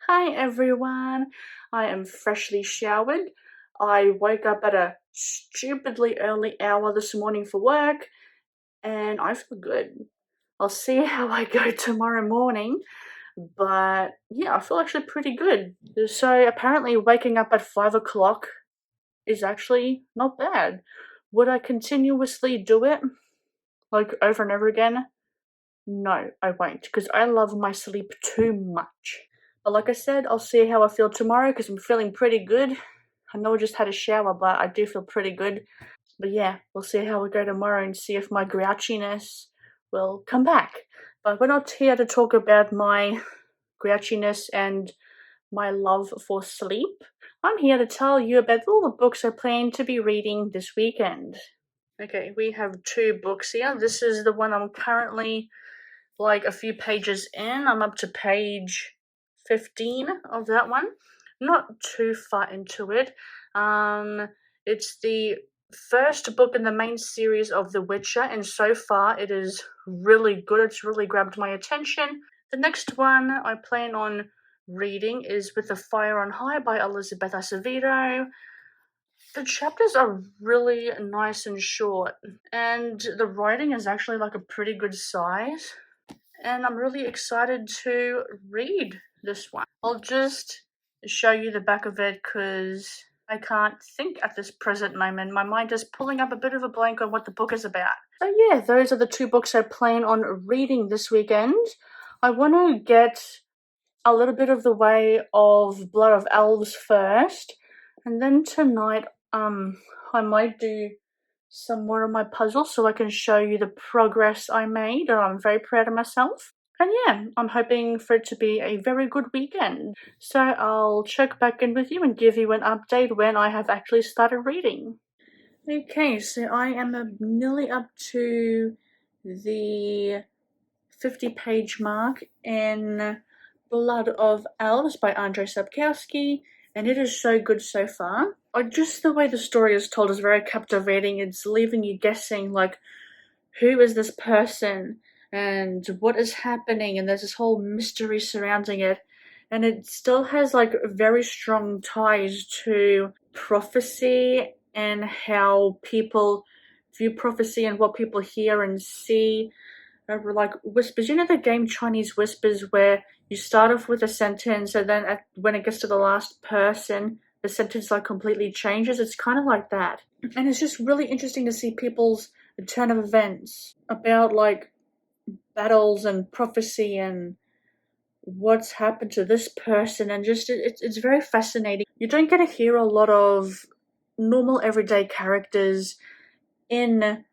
Hi everyone, I am freshly showered. I woke up at a stupidly early hour this morning for work and I feel good. I'll see how I go tomorrow morning, but yeah, I feel actually pretty good. So apparently waking up at 5 o'clock is actually not bad. Would I continuously do it, like over and over again? No, I won't, because I love my sleep too much. But like I said, I'll see how I feel tomorrow because I'm feeling pretty good. I know I just had a shower, but I do feel pretty good. But yeah, we'll see how we go tomorrow and see if my grouchiness will come back. But we're not here to talk about my grouchiness and my love for sleep. I'm here to tell you about all the books I plan to be reading this weekend. Okay, we have two books here. This is the one I'm currently like a few pages in. I'm up to page 15 of that one. Not too far into it. It's the first book in the main series of The Witcher, and so far it is really good. It's really grabbed my attention. The next one I plan on reading is With the Fire on High by Elizabeth Acevedo. The chapters are really nice and short, and the writing is actually like a pretty good size, and I'm really excited to read this one. I'll just show you the back of it because I can't think at this present moment. My mind is pulling up a bit of a blank on what the book is about. So yeah, those are the two books I plan on reading this weekend. I want to get a little bit of the way of Blood of Elves first, and then tonight I might do some more of my puzzles so I can show you the progress I made, and I'm very proud of myself. And yeah, I'm hoping for it to be a very good weekend. So I'll check back in with you and give you an update when I have actually started reading. Okay, so I am nearly up to the 50-page mark in Blood of Elves by Andrzej Sapkowski, and it is so good so far. Just the way the story is told is very captivating. It's leaving you guessing, like, who is this person and what is happening, and there's this whole mystery surrounding it. And it still has like very strong ties to prophecy and how people view prophecy and what people hear and see. Like whispers, you know the game Chinese Whispers, where you start off with a sentence and then when it gets to the last person the sentence like completely changes. It's kind of like that, and it's just really interesting to see people's turn of events about like battles and prophecy and what's happened to this person, and just it's very fascinating. You don't get to hear a lot of normal everyday characters in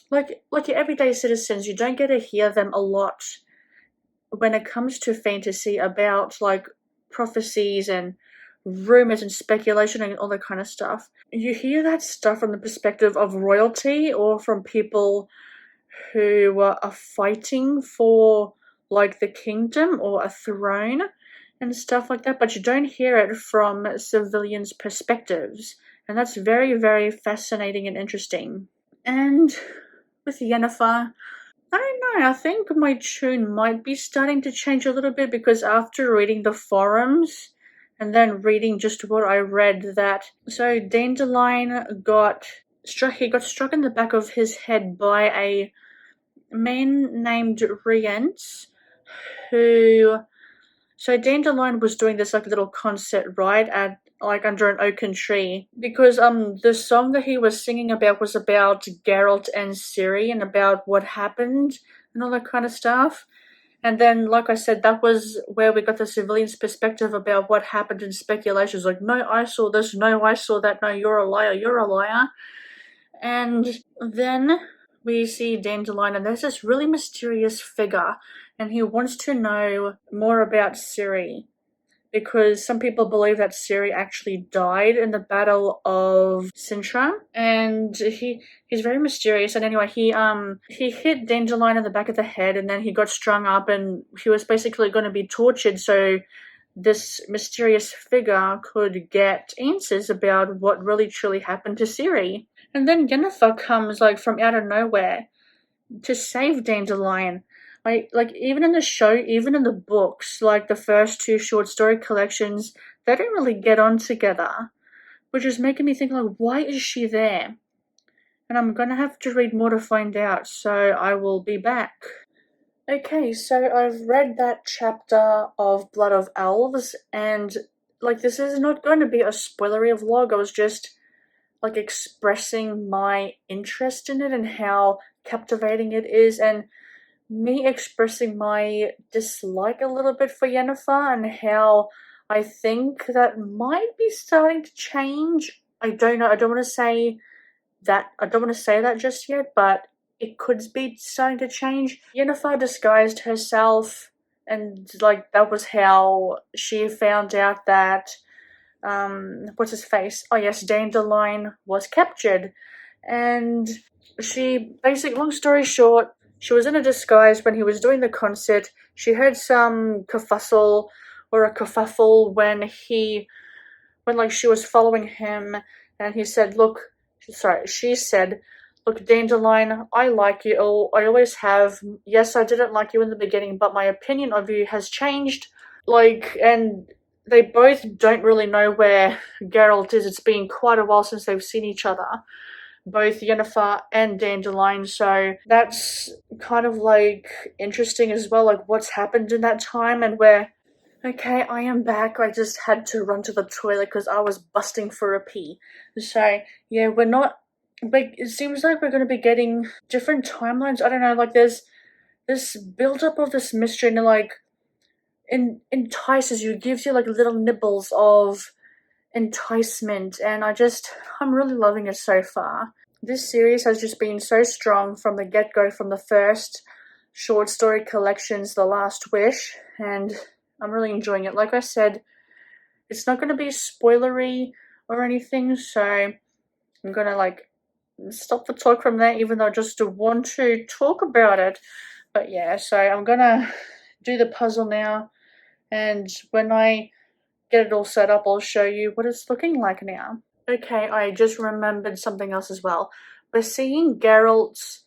like your everyday citizens. You don't get to hear them a lot when it comes to fantasy about like prophecies and rumors and speculation and all that kind of stuff. You hear that stuff from the perspective of royalty or from people who are fighting for like the kingdom or a throne and stuff like that, but you don't hear it from civilians' perspectives. And that's very, very fascinating and interesting. And with Yennefer, I don't know, I think my tune might be starting to change a little bit, because after reading the forums and then reading just what I read, that so Dandelion got struck in the back of his head by a man named Rience, who so Dandelion was doing this like little concert, right, at like under an oaken tree, because the song that he was singing about was about Geralt and Ciri and about what happened and all that kind of stuff. And then, like I said, that was where we got the civilian's perspective about what happened in speculations. Like, no, I saw this, no, I saw that, no, you're a liar, you're a liar. And then we see Dandelion, and there's this really mysterious figure, and he wants to know more about Ciri, because some people believe that Ciri actually died in the Battle of Cintra, and he's very mysterious. And anyway, he hit Dandelion in the back of the head, and then he got strung up, and he was basically going to be tortured. So this mysterious figure could get answers about what really truly happened to Ciri. And then Yennefer comes like from out of nowhere to save Dandelion. like even in the show, even in the books, like the first two short story collections, they don't really get on together, which is making me think like, why is she there? And I'm gonna have to read more to find out, so I will be back. Okay, so I've read that chapter of Blood of Elves, and like this is not going to be a spoilery vlog. I was just like expressing my interest in it and how captivating it is, and me expressing my dislike a little bit for Yennefer and how I think that might be starting to change. I don't know. I don't want to say that just yet, but it could be starting to change. Yennefer disguised herself, and like that was how she found out that what's his face? Oh yes, Dandelion was captured, and she basically, long story short, she was in a disguise when he was doing the concert. She heard some kerfuffle or a kerfuffle when like she was following him, and he said, "Look, sorry," she said, "Look, Dandelion, I like you. I always have. Yes, I didn't like you in the beginning, but my opinion of you has changed." Like, and they both don't really know where Geralt is. It's been quite a while since they've seen each other, both Yennefer and Dandelion, so that's kind of like interesting as well, like what's happened in that time and where. Okay, I am back. I just had to run to the toilet because I was busting for a pee. So, yeah, we're not. Like, it seems like we're going to be getting different timelines. I don't know, like, there's this build up of this mystery and, like, entices you, gives you, like, little nibbles of enticement, and I'm really loving it so far. This series has just been so strong from the get go, from the first short story collections, The Last Wish, and I'm really enjoying it. Like I said, it's not going to be spoilery or anything, so I'm going to like stop the talk from there, even though I just want to talk about it. But yeah, so I'm going to do the puzzle now, and when I get it all set up, I'll show you what it's looking like now. Okay, I just remembered something else as well. We're seeing Geralt's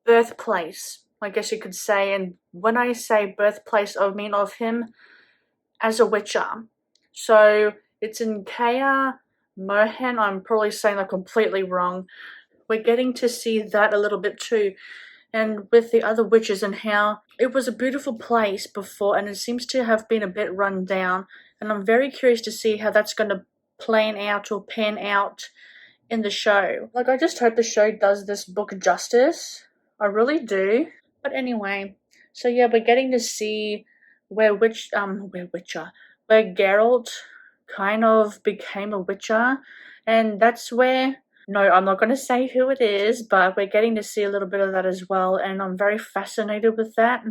birthplace, I guess you could say, and when I say birthplace, I mean of him as a Witcher. So it's in Kaer Morhen. I'm probably saying that completely wrong. We're getting to see that a little bit too, and with the other witches and how it was a beautiful place before, and it seems to have been a bit run down. And I'm very curious to see how that's going to pan out in the show. Like, I just hope the show does this book justice. I really do. But anyway, so yeah, we're getting to see where Geralt kind of became a Witcher, and that's where. No, I'm not going to say who it is, but we're getting to see a little bit of that as well, and I'm very fascinated with that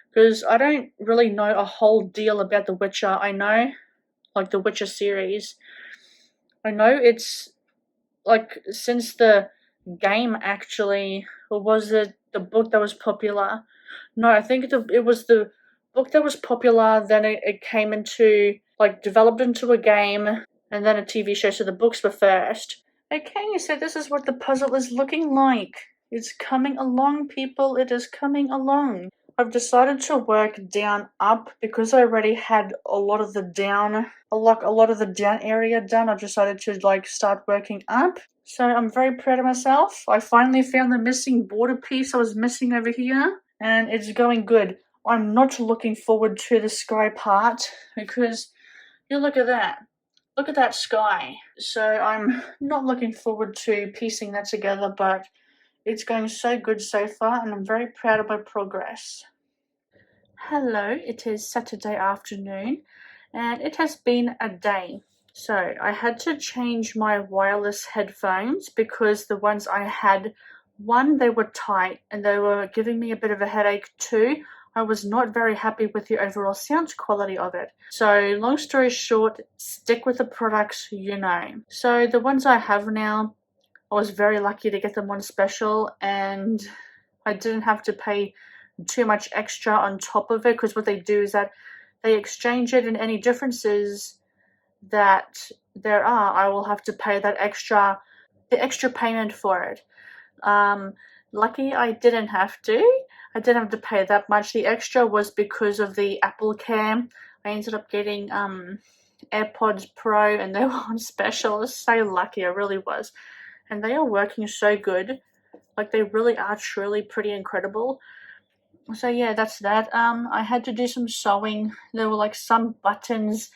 because I don't really know a whole deal about The Witcher. I know, like, the Witcher series. I know it's like since the game actually, or was it the book that was popular? No, I think it was the book that was popular, then it came into, like, developed into a game, and then a TV show, so the books were first. Okay, so this is what the puzzle is looking like. It's coming along, people, it is coming along. I've decided to work down up because I already had a lot of the down area done. I've decided to like start working up. So I'm very proud of myself. I finally found the missing border piece I was missing over here, and it's going good. I'm not looking forward to the sky part because you look at that. Look at that sky. So I'm not looking forward to piecing that together, but it's going so good so far, and I'm very proud of my progress. Hello, it is Saturday afternoon, and it has been a day. So I had to change my wireless headphones because the ones I had, one, they were tight and they were giving me a bit of a headache. Two, I was not very happy with the overall sound quality of it. So long story short, stick with the products you know. So the ones I have now, I was very lucky to get them on special, and I didn't have to pay too much extra on top of it, because what they do is that they exchange it, and any differences that there are, I will have to pay the extra payment for it. Lucky I didn't have to. I didn't have to pay that much. The extra was because of the Apple Care. I ended up getting AirPods Pro, and they were on special. I was so lucky, I really was. And they are working so good. Like, they really are truly pretty incredible. So yeah, that's that. I had to do some sewing. There were like some buttons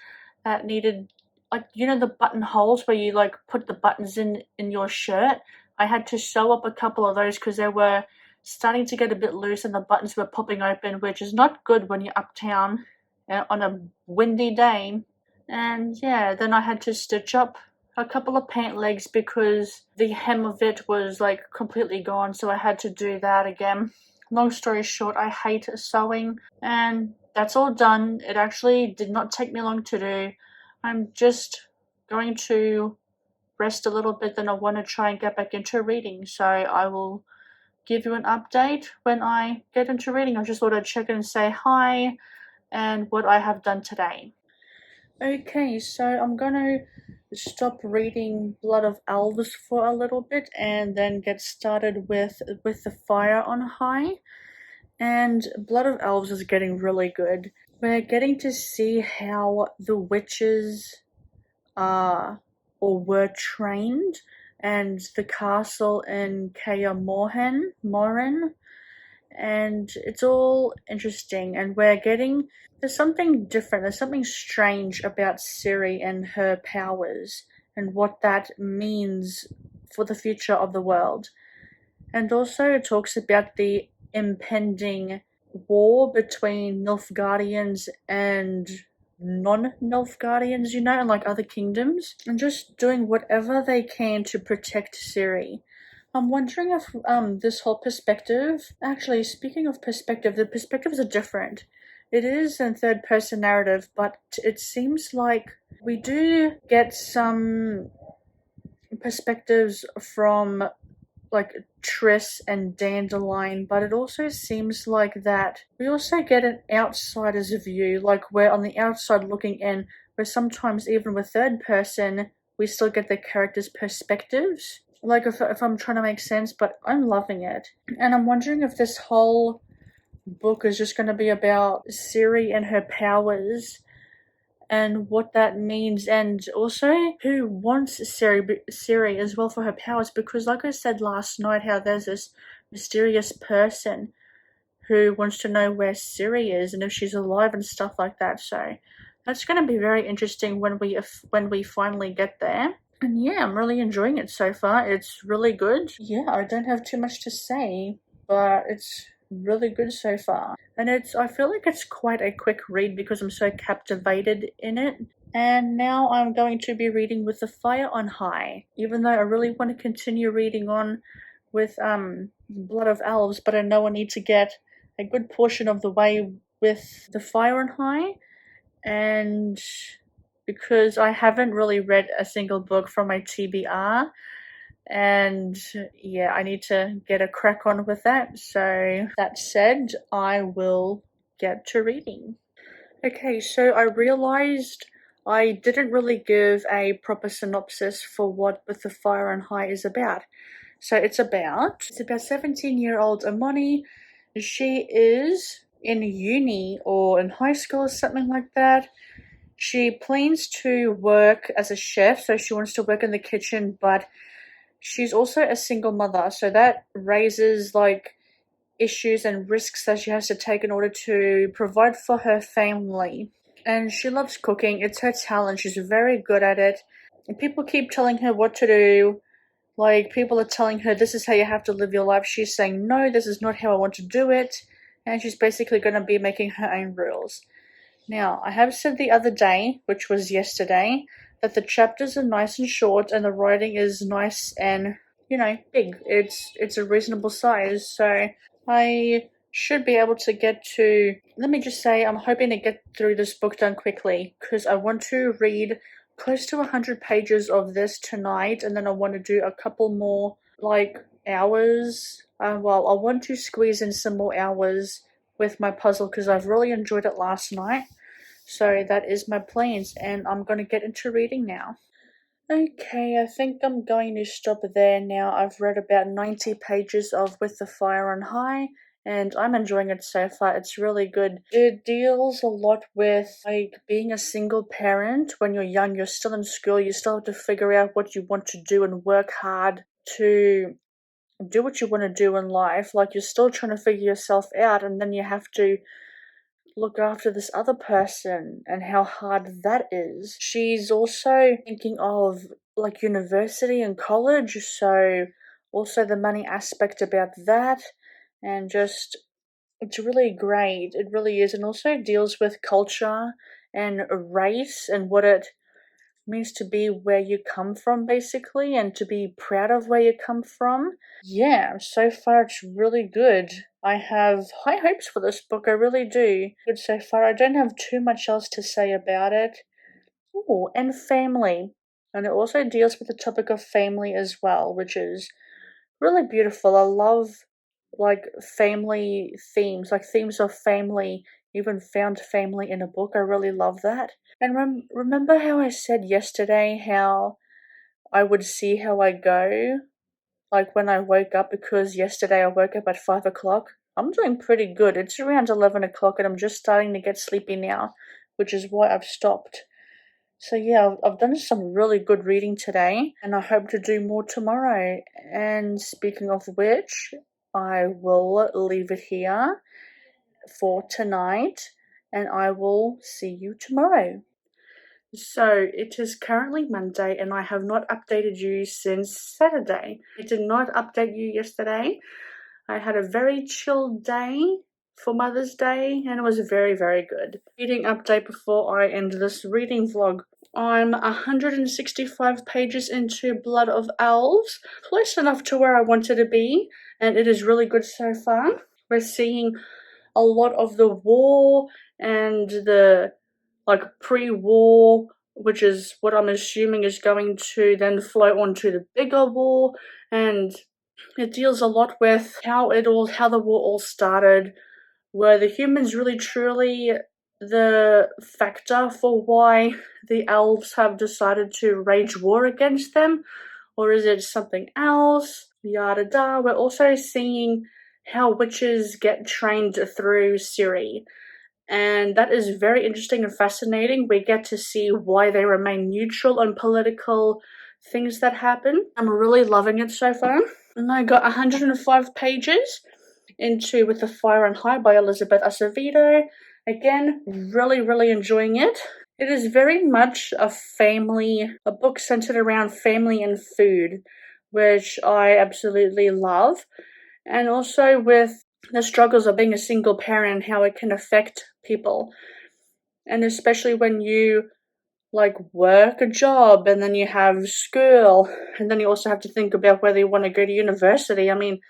that needed, like, you know, the buttonholes where you like put the buttons in your shirt. I had to sew up a couple of those because they were starting to get a bit loose and the buttons were popping open, which is not good when you're uptown on a windy day. And yeah, then I had to stitch up a couple of pant legs because the hem of it was like completely gone, so I had to do that again. Long story short, I hate sewing, and that's all done. It actually did not take me long to do. I'm just going to rest a little bit, then I want to try and get back into reading, so I will give you an update when I get into reading. I just thought I'd check in and say hi and what I have done today. Okay, so I'm gonna stop reading Blood of Elves for a little bit and then get started with The Fire on High. And Blood of Elves is getting really good. We're getting to see how the witches are or were trained, and the castle in Kaer Morhen, and it's all interesting, and there's something different, there's something strange about Ciri and her powers and what that means for the future of the world. And also it talks about the impending war between Nilfgaardians and non-Nilfgaardians, you know, and like other kingdoms, and just doing whatever they can to protect Ciri. I'm wondering if this whole perspective, actually, speaking of perspective, the perspectives are different. It is in third person narrative, but it seems like we do get some perspectives from like Triss and Dandelion, but it also seems like that we also get an outsider's view, like we're on the outside looking in, where sometimes even with third person, we still get the characters' perspectives. Like if I'm trying to make sense, but I'm loving it. And I'm wondering if this whole book is just going to be about Ciri and her powers and what that means, and also who wants Ciri as well for her powers, because like I said last night, how there's this mysterious person who wants to know where Ciri is and if she's alive and stuff like that. So that's going to be very interesting when we finally get there. And yeah, I'm really enjoying it so far. It's really good. Yeah, I don't have too much to say, but it's really good so far. And I feel like it's quite a quick read because I'm so captivated in it. And now I'm going to be reading With the Fire on High, even though I really want to continue reading on with Blood of Elves, but I know I need to get a good portion of the way with The Fire on High, and because I haven't really read a single book from my TBR, and yeah, I need to get a crack on with that. So that said, I will get to reading. Okay, so I realized I didn't really give a proper synopsis for what With the Fire on High is about. So it's about 17-year-old Amoni. She is in uni or in high school or something like that. She plans to work as a chef, so she wants to work in the kitchen, but she's also a single mother, so that raises like issues and risks that she has to take in order to provide for her family. And she loves cooking, it's her talent, she's very good at it. And people keep telling her what to do. Like, people are telling her this is how you have to live your life. She's saying, no, this is not how I want to do it. And she's basically going to be making her own rules. Now, I have said the other day, which was yesterday, that the chapters are nice and short and the writing is nice and, you know, big. It's a reasonable size, so I should be able to get to, let me just say, I'm hoping to get through this book done quickly, because I want to read close to 100 pages of this tonight, and then I want to do a couple more, like, hours. I want to squeeze in some more hours with my puzzle because I've really enjoyed it last night. So that is my plans, and I'm going to get into reading now. Okay, I think I'm going to stop there now. I've read about 90 pages of With the Fire on High, and I'm enjoying it so far. It's really good. It deals a lot with like being a single parent. When you're young, you're still in school, you still have to figure out what you want to do and work hard to do what you want to do in life. Like, you're still trying to figure yourself out, and then you have to look after this other person and how hard that is. She's also thinking of like university and college, so also the money aspect about that, and just it's really great. It really is, and also deals with culture and race and what it means to be where you come from, basically, and to be proud of where you come from. Yeah, so far it's really good. I have high hopes for this book, I really do. Good so far. I don't have too much else to say about it. Oh, and family. And it also deals with the topic of family as well, which is really beautiful. I love like family themes, like themes of family, even found family in a book. I really love that. And remember how I said yesterday how I would see how I go, like when I woke up, because yesterday I woke up at 5 o'clock. I'm doing pretty good. It's around 11 o'clock and I'm just starting to get sleepy now, which is why I've stopped. So yeah, I've done some really good reading today, and I hope to do more tomorrow. And speaking of which, I will leave it here for tonight, and I will see you tomorrow. So it is currently Monday, and I have not updated you since Saturday. I did not update you yesterday. I had a very chill day for Mother's Day, and it was very, very good. Reading update before I end this reading vlog. I'm 165 pages into Blood of Elves, close enough to where I wanted to be, and it is really good so far. We're seeing a lot of the war and the like pre-war, which is what I'm assuming is going to then flow onto the bigger war, and it deals a lot with how the war all started. Were the humans really truly the factor for why the elves have decided to wage war against them? Or is it something else? Yada da. We're also seeing how witches get trained through Ciri, and that is very interesting and fascinating. We get to see why they remain neutral on political things that happen. I'm really loving it so far. And I got 105 pages into With the Fire and High by Elizabeth Acevedo. Again, really, really enjoying it. It is very much a book centered around family and food, which I absolutely love. And also with the struggles of being a single parent and how it can affect people. And especially when you like work a job and then you have school and then you also have to think about whether you want to go to university. I mean,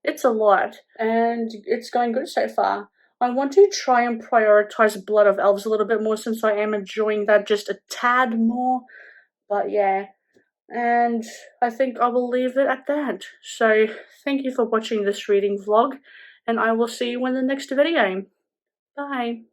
it's a lot, and it's going good so far. I want to try and prioritize Blood of Elves a little bit more, since I am enjoying that just a tad more. But yeah, and I think I will leave it at that. So thank you for watching this reading vlog, and I will see you in the next video. Bye.